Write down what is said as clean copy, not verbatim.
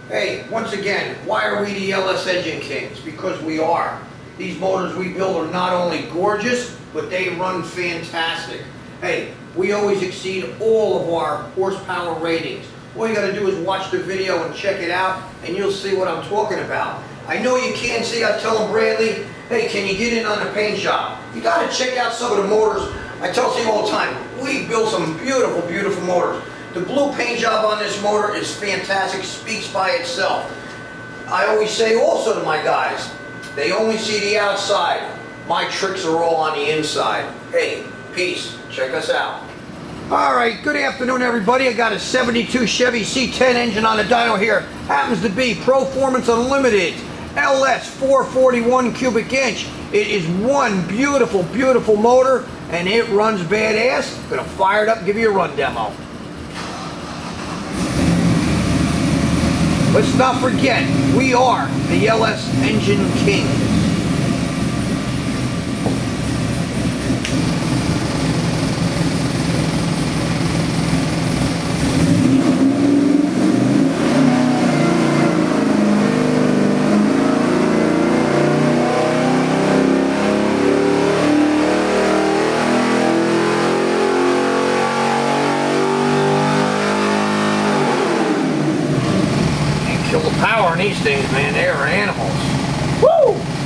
Hey, once again, why are we the LS Engine Kings? Because we are. These motors we build are not only gorgeous, but they run fantastic. Hey, we always exceed all of our horsepower ratings. All you gotta do is watch the video and check it out, and you'll see what I'm talking about. I know you can't see. I tell them, Bradley, hey, can you get in on the paint shop? You gotta check out some of the motors. I tell Steve all the time, we build some beautiful, beautiful motors. The blue paint job on this motor is fantastic, speaks by itself. I always say also to my guys, they only see the outside. My tricks are all on the inside. Hey, peace. Check us out. All right, good afternoon, everybody. I got a 72 Chevy C10 engine on the dyno here. Happens to be Proformance Unlimited LS 441 cubic inch. It is one beautiful, beautiful motor, and it runs badass. Gonna fire it up and give you a run demo. Let's not forget, we are the LS Engine Kings. Kill the power in these things, man. They are animals. Woo!